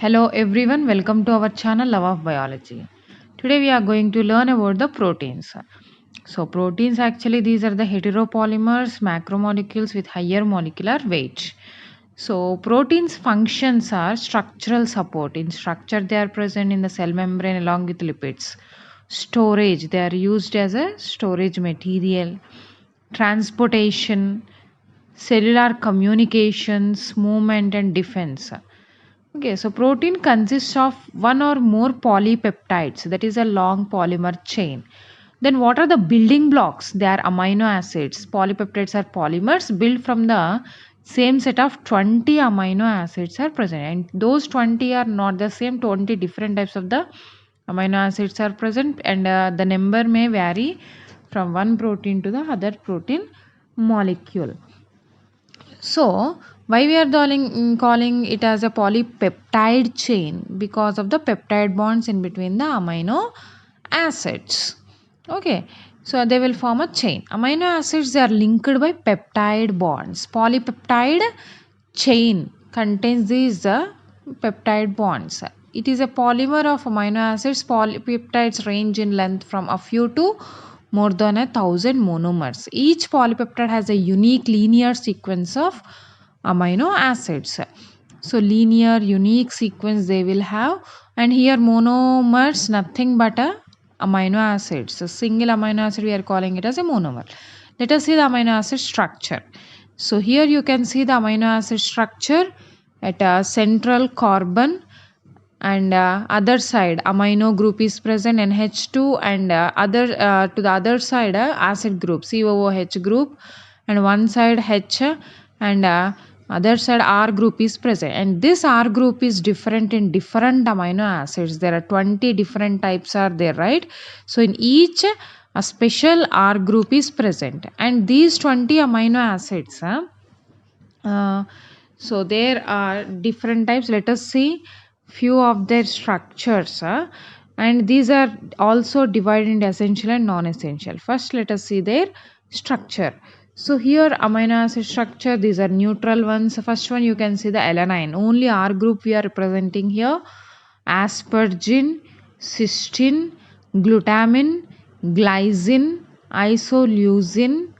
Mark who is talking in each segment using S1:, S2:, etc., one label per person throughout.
S1: Hello everyone, welcome to our channel Love of Biology. Today we are going to learn about the proteins. So proteins actually these are the heteropolymers, macromolecules with higher molecular weight. So proteins functions are structural support. In structure they are present in the cell membrane along with lipids. Storage, they are used as a storage material. Transportation, cellular communications, movement and defense. Okay, so protein consists of one or more polypeptides, that is a long polymer chain. Then, what are the building blocks? They are amino acids. Polypeptides are polymers built from the same set of 20 amino acids are present, and those 20 are not the same, 20 different types of the amino acids are present, and the number may vary from one protein to the other protein molecule. So, why we are calling it as a polypeptide chain? Because of the peptide bonds in between the amino acids. Okay, so they will form a chain. Amino acids they are linked by peptide bonds. Polypeptide chain contains these peptide bonds. It is a polymer of amino acids. Polypeptides range in length from a few to more than 1,000 monomers. Each polypeptide has a unique linear sequence of amino acids. So linear unique sequence they will have, and here monomers nothing but a amino acids. So single amino acid we are calling it as a monomer. Let us see the amino acid structure. So here you can see the amino acid structure at a central carbon, and other side amino group is present NH2, and other to the other side acid group COOH group, and one side H, and other side R group is present, and this R group is different in different amino acids. There are 20 different types are there, right? So in each a special R group is present, and these 20 amino acids uh, so there are different types. Let us see few of their structures, and these are also divided into essential and non-essential. First let us see their structure. So here amino acid structure, these are neutral ones. First one you can see the alanine, only R group we are representing here. Aspargine, cysteine, glutamine, glycine, isoleucine,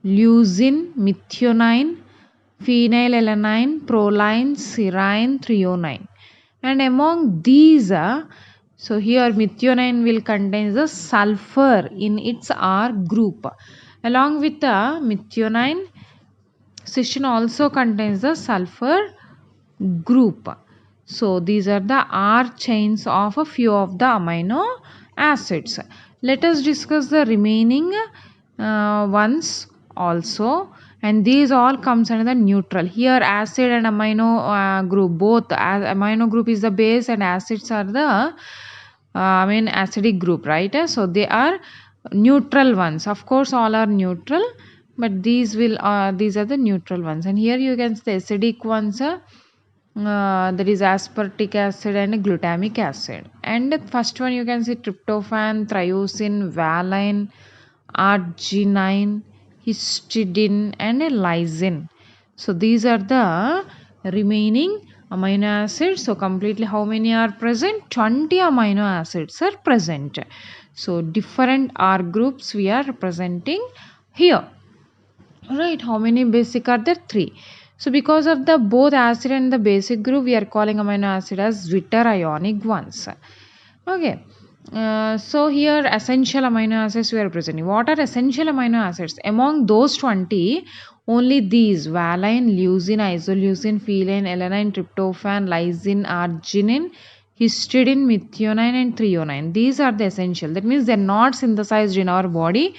S1: leucine, methionine, phenylalanine, proline, serine, threonine. And among these, so here methionine will contain the sulfur in its R group. Along with the methionine, cysteine also contains the sulfur group. So these are the R chains of a few of the amino acids. Let us discuss the remaining ones also, and these all comes under the neutral. Here acid and amino group, both amino group is the base and acids are the acidic group, right? So they are neutral ones. Of course all are neutral, but these are the neutral ones. And here you can see the acidic ones, there is aspartic acid and glutamic acid. And first one you can see tryptophan, thiosin, valine, arginine, histidine and lysine. So these are the remaining amino acids. So completely how many are present? 20 amino acids are present. So different R groups we are representing here. Right, how many basic are there? 3. So because of the both acid and the basic group, we are calling amino acid as Zwitter ionic ones. Okay. So here essential amino acids we are presenting. What are essential amino acids? Among those 20, only these valine, leucine, isoleucine, phenylalanine, alanine, tryptophan, lysine, arginine, histidine, methionine and threonine. These are the essential. That means they are not synthesized in our body.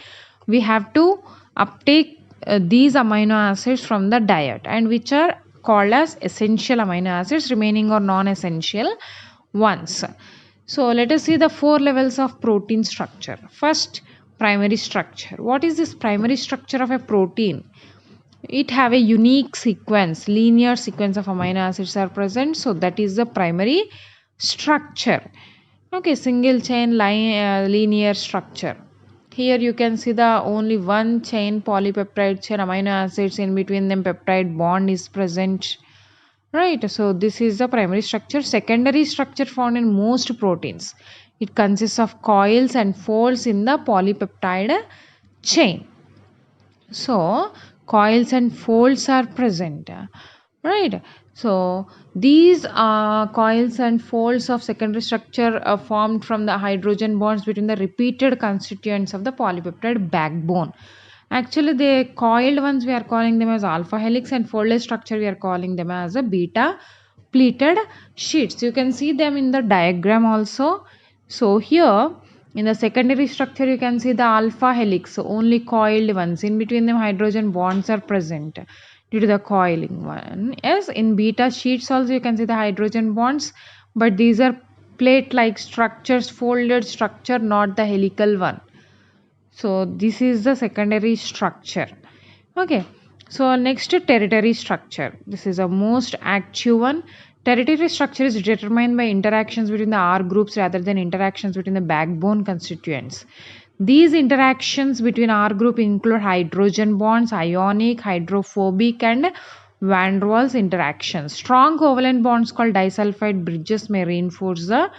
S1: We have to uptake these amino acids from the diet, and which are called as essential amino acids, remaining or non-essential ones. So let us see the 4 levels of protein structure. First, primary structure. What is this primary structure of a protein? It have a unique sequence, linear sequence of amino acids are present, so that is the primary structure. Okay, single chain linear structure. Here you can see the only one chain polypeptide chain amino acids, in between them peptide bond is present. Right, so this is the primary structure. Secondary structure found in most proteins. It consists of coils and folds in the polypeptide chain. So coils and folds are present, right? So these coils and folds of secondary structure are formed from the hydrogen bonds between the repeated constituents of the polypeptide backbone. Actually, the coiled ones we are calling them as alpha helix, and folded structure we are calling them as a beta pleated sheets. You can see them in the diagram also. So here in the secondary structure you can see the alpha helix, so only coiled ones. In between them hydrogen bonds are present due to the coiling one. Yes, in beta sheets also you can see the hydrogen bonds, but these are plate like structures, folded structure, not the helical one. So this is the secondary structure. Okay, so next tertiary structure. This is a most active one. Tertiary structure is determined by interactions between the R groups rather than interactions between the backbone constituents. These interactions between R group include hydrogen bonds, ionic, hydrophobic, and van der Waals interactions. Strong covalent bonds called disulfide bridges may reinforce the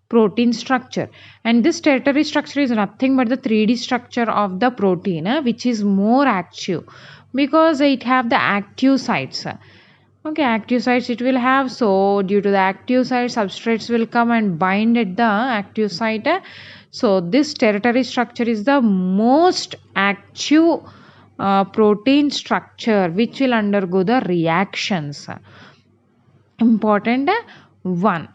S1: protein structure, and this tertiary structure is nothing but the 3D structure of the protein, which is more active because it have the active sites. Okay, active sites it will have. So due to the active site, substrates will come and bind at the active site. So this tertiary structure is the most active protein structure which will undergo the reactions. Important one.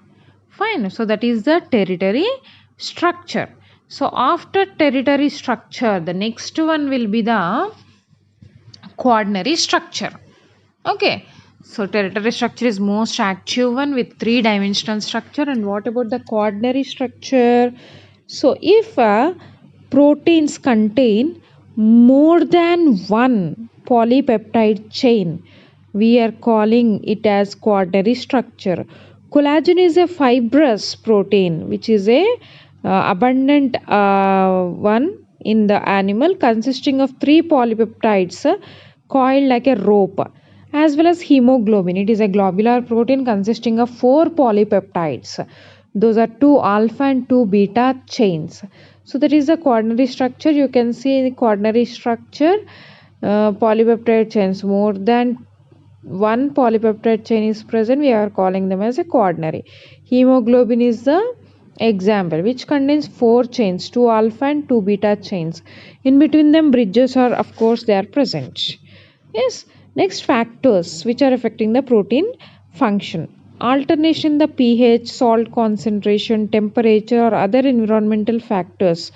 S1: Fine. So that is the tertiary structure. So after tertiary structure, the next one will be the quaternary structure. Okay. So tertiary structure is most active one with three-dimensional structure. And what about the quaternary structure? So if proteins contain more than one polypeptide chain, we are calling it as quaternary structure. Collagen is a fibrous protein which is a abundant one in the animal, consisting of three polypeptides coiled like a rope, as well as hemoglobin. It is a globular protein consisting of four polypeptides. Those are two alpha and two beta chains. So that is the quaternary structure. You can see the quaternary structure, polypeptide chains, more than one polypeptide chain is present, we are calling them as a quaternary. Hemoglobin is the example which contains four chains, two alpha and two beta chains. In between them bridges are, of course, they are present. Yes. Next, factors which are affecting the protein function. Alternation in the pH, salt concentration, temperature, or other environmental factors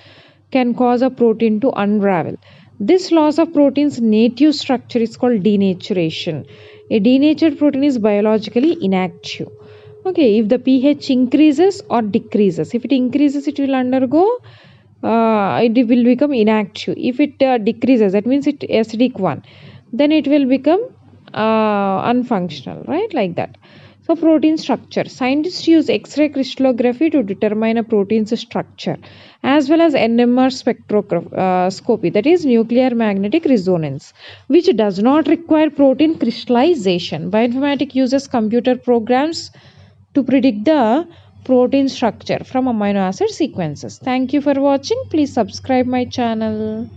S1: can cause a protein to unravel. This loss of protein's native structure is called denaturation. A denatured protein is biologically inactive. Okay, if the pH increases or decreases, if it increases, it will undergo, it will become inactive. If it decreases, that means it acidic one, then it will become unfunctional, right? Like that. So protein structure. Scientists use X-ray crystallography to determine a protein's structure, as well as NMR spectroscopy, that is nuclear magnetic resonance, which does not require protein crystallization. Bioinformatics uses computer programs to predict the protein structure from amino acid sequences. Thank you for watching. Please subscribe my channel.